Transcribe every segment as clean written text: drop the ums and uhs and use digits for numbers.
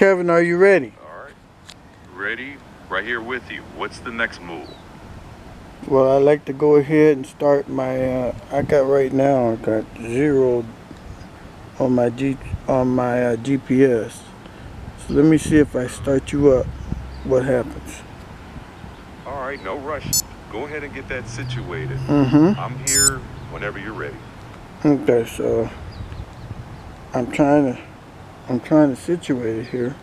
Kevin, are you ready? All right. Ready? Right here with you. What's the next move? Well, I'd like to go ahead and start my. I got right now. I got 0 on my GPS. So let me see if I start you up. What happens? All right, no rush. Go ahead and get that situated. Mm-hmm. I'm here whenever you're ready. Okay, so I'm trying to situate it here,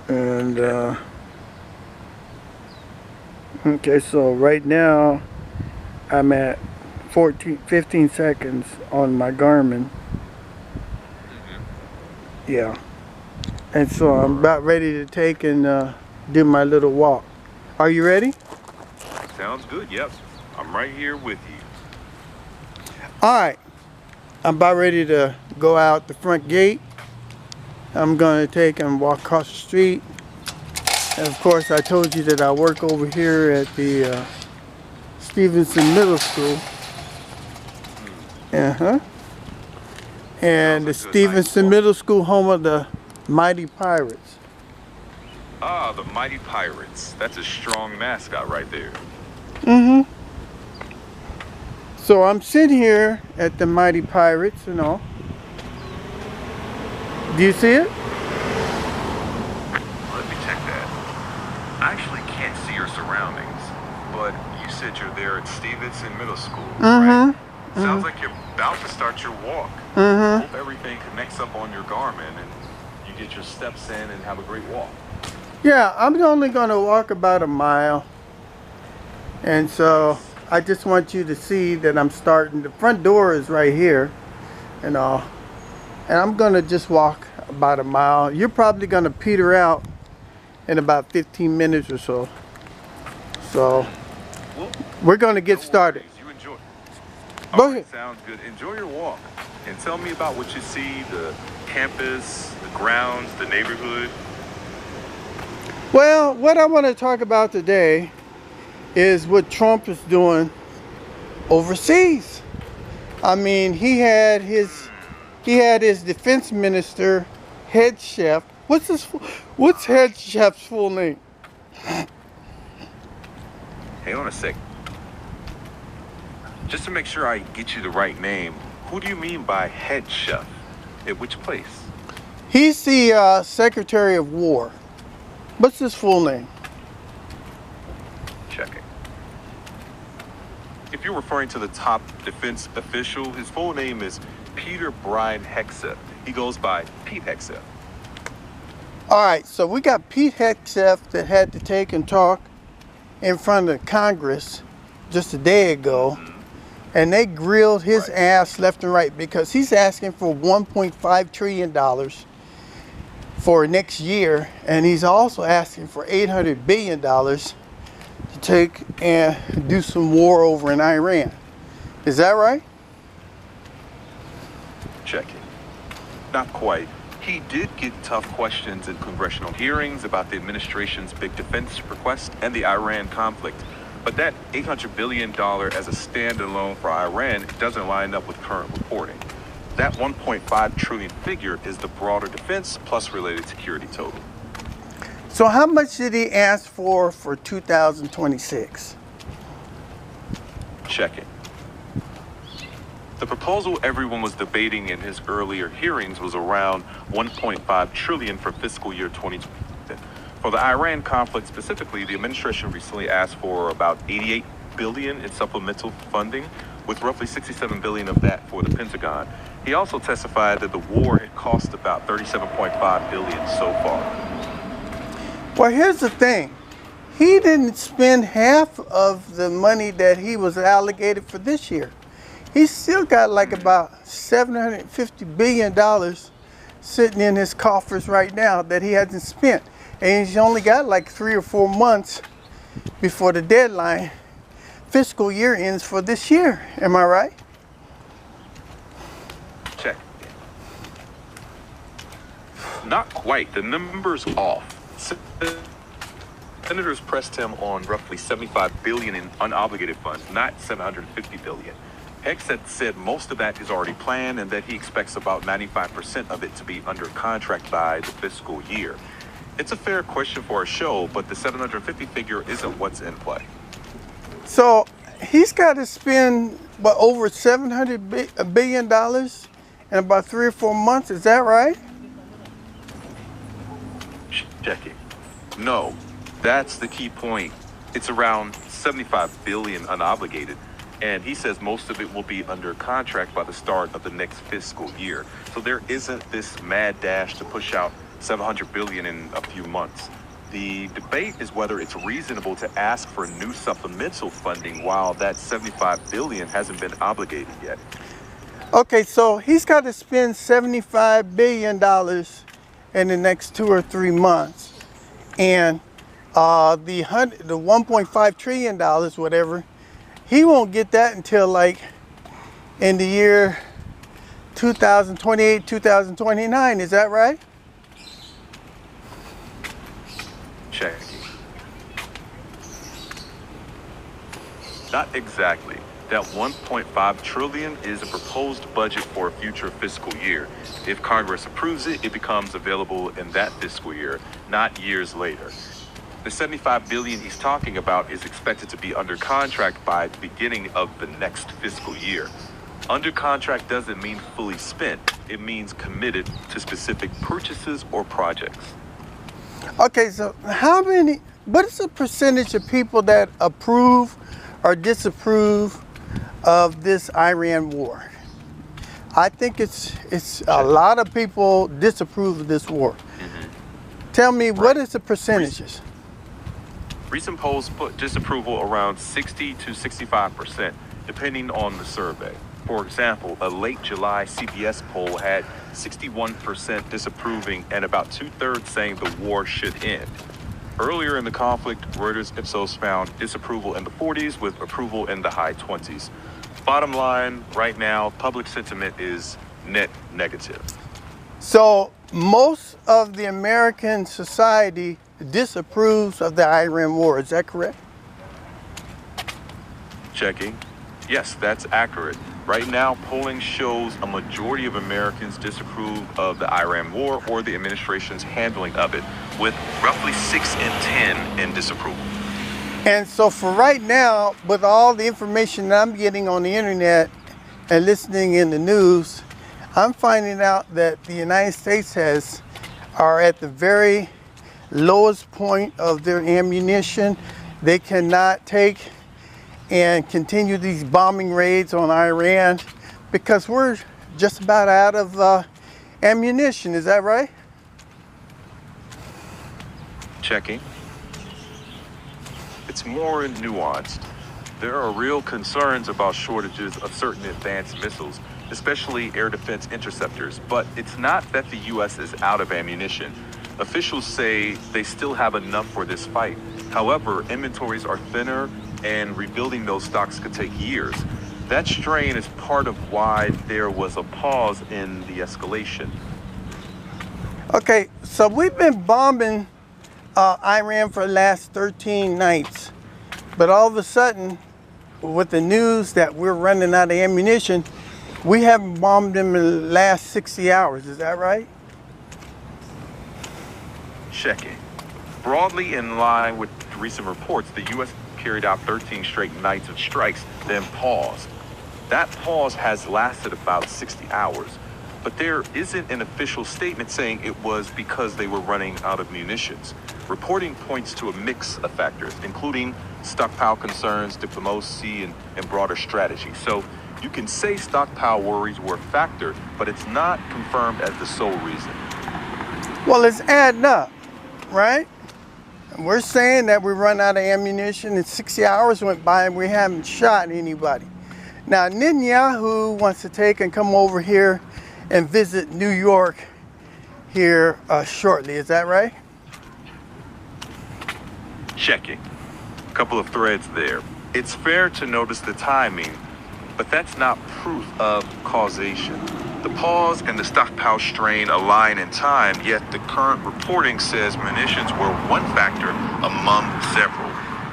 and okay, so right now I'm at 15 seconds on my Garmin. Yeah, and so I'm about ready to take and do my little walk. Are you ready? Sounds good. Yep. I'm right here with you. All right, I'm about ready to go out the front gate. I'm gonna take and walk across the street. And of course, I told you that I work over here at the Stevenson Middle School. And the Stevenson Middle School, home of the Mighty Pirates. Ah, the Mighty Pirates. That's a strong mascot right there. So I'm sitting here at the Mighty Pirates and all. Do you see it? Let me check that. I actually can't see your surroundings, but you said you're there at Stevenson Middle School, right? Sounds like you're about to start your walk. Hope everything connects up on your Garmin and you get your steps in and have a great walk. Yeah, I'm only going to walk about a mile. And so I just want you to see that I'm starting. The front door is right here and all. And I'm going to just walk about a mile. You're probably going to peter out in about 15 minutes or so. So we're going to get started. You enjoy. Go ahead. Sounds good. Enjoy your walk. And tell me about what you see, the campus, the grounds, the neighborhood. Well, what I want to talk about today is what Trump is doing overseas. I mean, he had his defense minister, head chef. What's head chef's full name? Hang on a sec. Just to make sure I get you the right name, who do you mean by head chef? At which place? He's the Secretary of War. What's his full name? Checking. If you're referring to the top defense official, his full name is Peter Brian Hegseth. He goes by Pete Hegseth. All right, so we got Pete Hegseth that had to take and talk in front of Congress just a day ago. And they grilled his ass left and right because he's asking for $1.5 trillion for next year. And he's also asking for $800 billion to take and do some war over in Iran. Is that right? Checking. Not quite. He did get tough questions in congressional hearings about the administration's big defense request and the Iran conflict. But that $800 billion as a standalone for Iran doesn't line up with current reporting. That $1.5 trillion figure is the broader defense plus related security total. So how much did he ask for 2026? Checking. The proposal everyone was debating in his earlier hearings was around $1.5 trillion for fiscal year 2020. For the Iran conflict specifically, the administration recently asked for about $88 billion in supplemental funding, with roughly $67 billion of that for the Pentagon. He also testified that the war had cost about $37.5 billion so far. Well, here's the thing. He didn't spend half of the money that he was allocated for this year. He's still got like about $750 billion sitting in his coffers right now that he hasn't spent. And he's only got like 3 or 4 months before the deadline fiscal year ends for this year. Am I right? Check. Not quite. The number's off. Senators pressed him on roughly $75 billion in unobligated funds, not $750 billion. Hegseth said most of that is already planned and that he expects about 95% of it to be under contract by the fiscal year. It's a fair question for a show, but the 750 figure isn't what's in play. So he's got to spend over $700 billion in about 3 or 4 months. Is that right? Checking. No, that's the key point. It's around 75 billion unobligated, and he says most of it will be under contract by the start of the next fiscal year. So there isn't this mad dash to push out 700 billion in a few months. The debate is whether it's reasonable to ask for new supplemental funding while that 75 billion hasn't been obligated yet. Okay, so he's got to spend $75 billion in the next 2 or 3 months. And the $1.5 trillion, whatever, he won't get that until like in the year 2028, 2029. Is that right? Check. Not exactly. That 1.5 trillion is a proposed budget for a future fiscal year. If Congress approves it, it becomes available in that fiscal year, not years later. The 75 billion he's talking about is expected to be under contract by the beginning of the next fiscal year. Under contract doesn't mean fully spent. It means committed to specific purchases or projects. Okay, so what is the percentage of people that approve or disapprove of this Iran war? I think it's a lot of people disapprove of this war. Tell me, what is the percentages? Recent polls put disapproval around 60 to 65%, depending on the survey. For example, a late July CBS poll had 61% disapproving and about 2/3 saying the war should end. Earlier in the conflict, Reuters Ipsos found disapproval in the 40s with approval in the high 20s. Bottom line, right now, public sentiment is net negative. So most of the American society disapproves of the Iran war. Is that correct? Checking. Yes, that's accurate. Right now, polling shows a majority of Americans disapprove of the Iran war or the administration's handling of it, with roughly 6 in 10 in disapproval. And so for right now, with all the information that I'm getting on the internet and listening in the news, I'm finding out that the United States are at the very lowest point of their ammunition. They cannot take and continue these bombing raids on Iran because we're just about out of ammunition. Is that right? Checking. It's more nuanced. There are real concerns about shortages of certain advanced missiles, especially air defense interceptors, but it's not that the U.S. is out of ammunition. Officials say they still have enough for this fight. However, inventories are thinner and rebuilding those stocks could take years. That strain is part of why there was a pause in the escalation. Okay, so we've been bombing Iran for the last 13 nights, but all of a sudden, with the news that we're running out of ammunition, we haven't bombed them in the last 60 hours. Is that right? Checking. Broadly in line with recent reports, the U.S. carried out 13 straight nights of strikes, then paused. That pause has lasted about 60 hours, but there isn't an official statement saying it was because they were running out of munitions. Reporting points to a mix of factors, including stockpile concerns, diplomacy, and broader strategy. So you can say stockpile worries were a factor, but it's not confirmed as the sole reason. Well, it's adding up, right? We're saying that we run out of ammunition and 60 hours went by and we haven't shot anybody. Now, Netanyahu wants to take and come over here and visit New York here shortly. Is that right? Checking. A couple of threads there. It's fair to notice the timing, but that's not proof of causation. The pause and the stockpile strain align in time, yet the current reporting says munitions were one factor among several.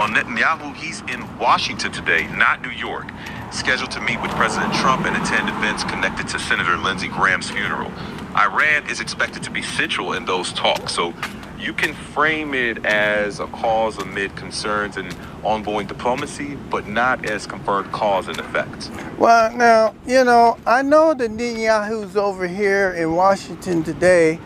On Netanyahu, he's in Washington today, not New York. scheduled to meet with President Trump and attend events connected to Senator Lindsey Graham's funeral. Iran is expected to be central in those talks, so you can frame it as a cause amid concerns and ongoing diplomacy, but not as confirmed cause and effect. Well, now, you know, I know that Netanyahu's over here in Washington today,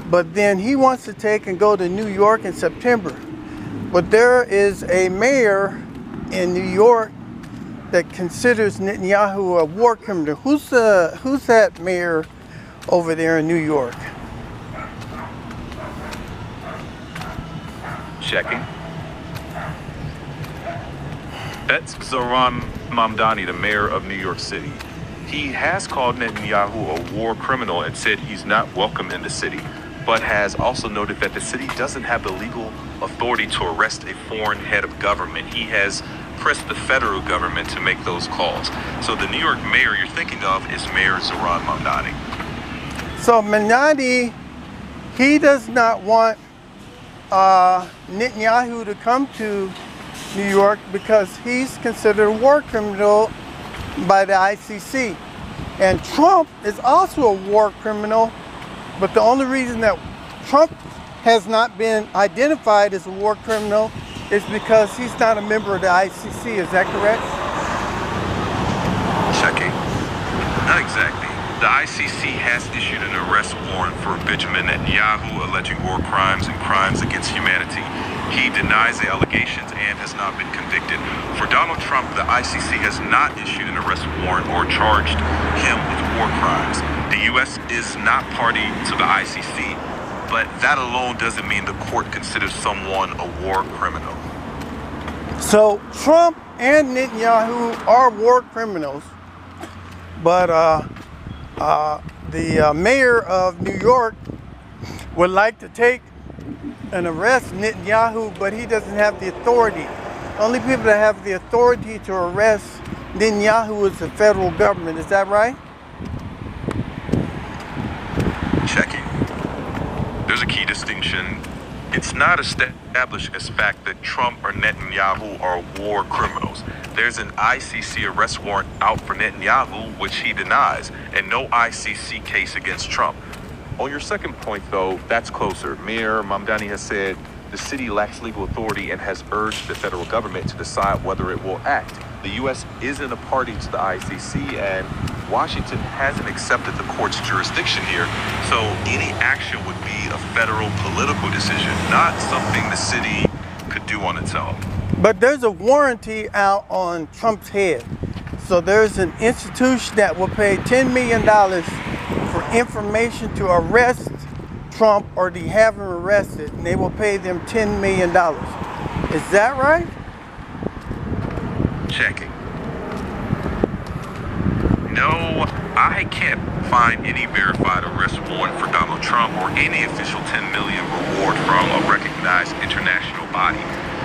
but then he wants to take and go to New York in September. But there is a mayor in New York that considers Netanyahu a war criminal. Who's that mayor over there in New York? Checking. That's Zohran Mamdani, the mayor of New York City. He has called Netanyahu a war criminal and said he's not welcome in the city, but has also noted that the city doesn't have the legal authority to arrest a foreign head of government. He has pressed the federal government to make those calls. So the New York mayor you're thinking of is Mayor Zohran Mamdani. So Mamdani, he does not want Netanyahu to come to New York because he's considered a war criminal by the ICC. And Trump is also a war criminal, but the only reason that Trump has not been identified as a war criminal is because he's not a member of the ICC. Is that correct? Checking. Not exactly. The ICC has issued an arrest warrant for Benjamin Netanyahu alleging war crimes and crimes against humanity. He denies the allegations and has not been convicted. For Donald Trump, the ICC has not issued an arrest warrant or charged him with war crimes. The U.S. is not party to the ICC, but that alone doesn't mean the court considers someone a war criminal. So Trump and Netanyahu are war criminals, but the mayor of New York would like to take and arrest Netanyahu, but he doesn't have the authority. The only people that have the authority to arrest Netanyahu is the federal government. Is that right? Checking. There's a key distinction. It's not established as fact that Trump or Netanyahu are war criminals. There's an ICC arrest warrant out for Netanyahu, which he denies, and no ICC case against Trump. On your second point, though, that's closer. Mayor Mamdani has said the city lacks legal authority and has urged the federal government to decide whether it will act. The U.S. isn't a party to the ICC, and Washington hasn't accepted the court's jurisdiction here, so any action would be a federal political decision, not something the city could do on its own. But there's a warranty out on Trump's head. So there's an institution that will pay $10 million for information to arrest Trump or to have him arrested, and they will pay them $10 million. Is that right? Checking. No, I can't find any verified arrest warrant for Donald Trump or any official $10 million reward from a recognized international body.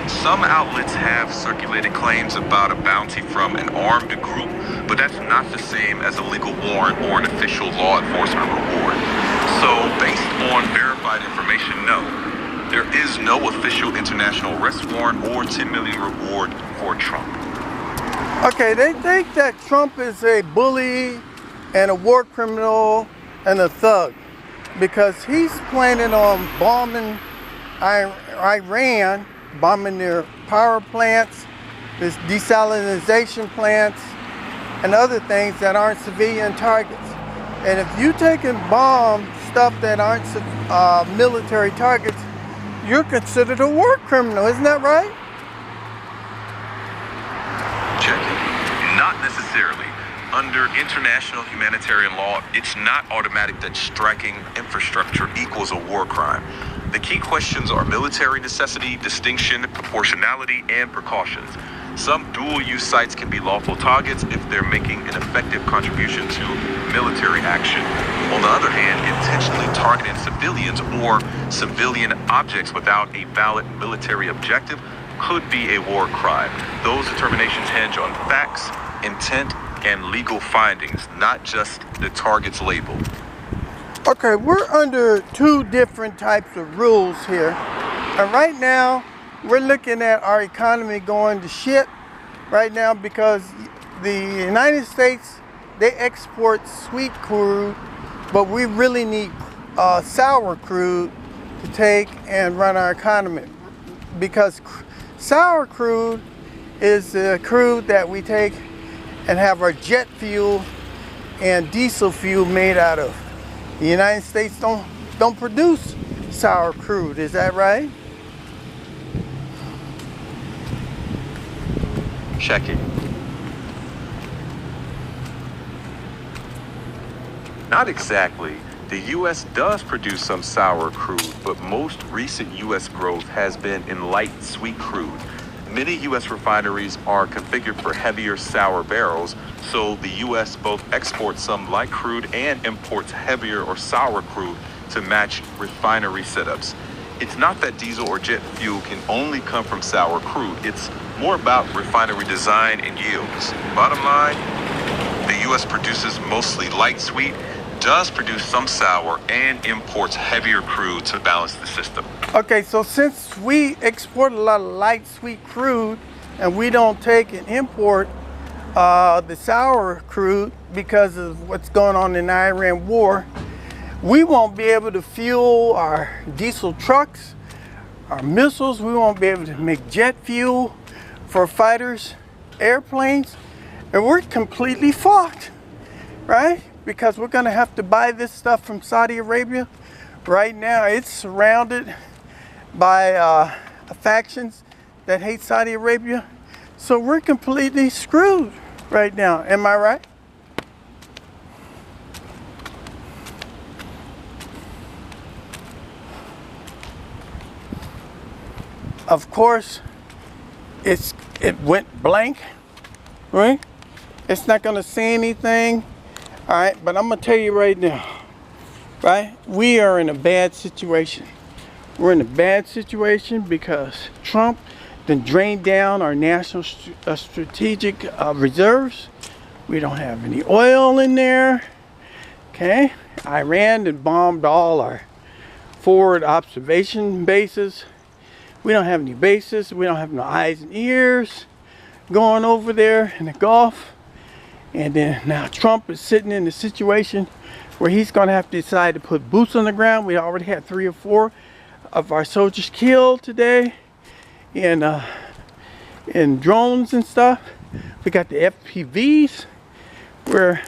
Some outlets have circulated claims about a bounty from an armed group, but that's not the same as a legal warrant or an official law enforcement reward. So, based on verified information, no. There is no official international arrest warrant or $10 million reward for Trump. Okay, they think that Trump is a bully and a war criminal and a thug because he's planning on bombing Iran, bombing their power plants, this desalination plants, and other things that aren't civilian targets. And if you take and bomb stuff that aren't military targets, you're considered a war criminal, isn't that right? Checking. Not necessarily. Under international humanitarian law, it's not automatic that striking infrastructure equals a war crime. The key questions are military necessity, distinction, proportionality, and precautions. Some dual-use sites can be lawful targets if they're making an effective contribution to military action. On the other hand, intentionally targeting civilians or civilian objects without a valid military objective could be a war crime. Those determinations hinge on facts, intent, and legal findings, not just the target's label. Okay, we're under two different types of rules here. And right now, we're looking at our economy going to shit right now because the United States, they export sweet crude, but we really need sour crude to take and run our economy, because sour crude is the crude that we take and have our jet fuel and diesel fuel made out of. The United States don't produce sour crude, is that right? Checking. Not exactly. The U.S. does produce some sour crude, but most recent U.S. growth has been in light sweet crude. Many U.S. refineries are configured for heavier sour barrels, so the U.S. both exports some light crude and imports heavier or sour crude to match refinery setups. It's not that diesel or jet fuel can only come from sour crude. It's more about refinery design and yields. Bottom line, the U.S. produces mostly light sweet, does produce some sour, and imports heavier crude to balance the system. Okay, so since we export a lot of light sweet crude and we don't take and import the sour crude because of what's going on in the Iran war, we won't be able to fuel our diesel trucks, our missiles. We won't be able to make jet fuel for fighters, airplanes, and we're completely fucked, right? Because we're gonna have to buy this stuff from Saudi Arabia. Right now, it's surrounded by factions that hate Saudi Arabia. So we're completely screwed right now. Am I right? Of course, it went blank, right? It's not gonna say anything. All right, but I'm gonna tell you right now, right? We are in a bad situation. We're in a bad situation because Trump then drained down our national strategic reserves. We don't have any oil in there, okay? Iran then bombed all our forward observation bases. We don't have any bases. We don't have no eyes and ears going over there in the Gulf. And then now Trump is sitting in the situation where he's going to have to decide to put boots on the ground. We already had 3 or 4 of our soldiers killed today in drones and stuff. We got the FPVs where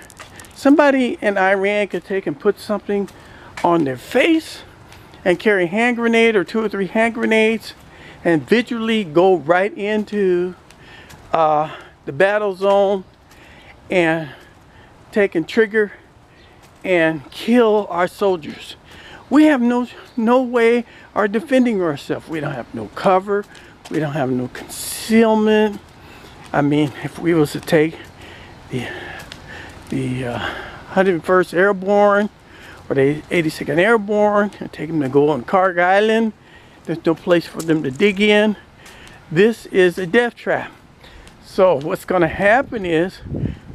somebody in Iran could take and put something on their face and carry a hand grenade or 2 or 3 hand grenades and visually go right into the battle zone and take and trigger and kill our soldiers. We have no way of defending ourselves. We don't have no cover. We don't have no concealment. I mean, if we was to take the 101st Airborne or the 82nd Airborne and take them to go on Kharg Island, there's no place for them to dig in. This is a death trap. So what's going to happen is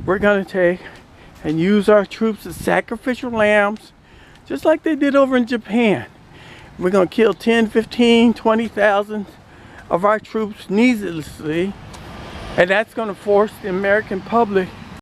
we're going to take and use our troops as sacrificial lambs, just like they did over in Japan. We're going to kill 10, 15, 20,000 of our troops needlessly, and that's going to force the American public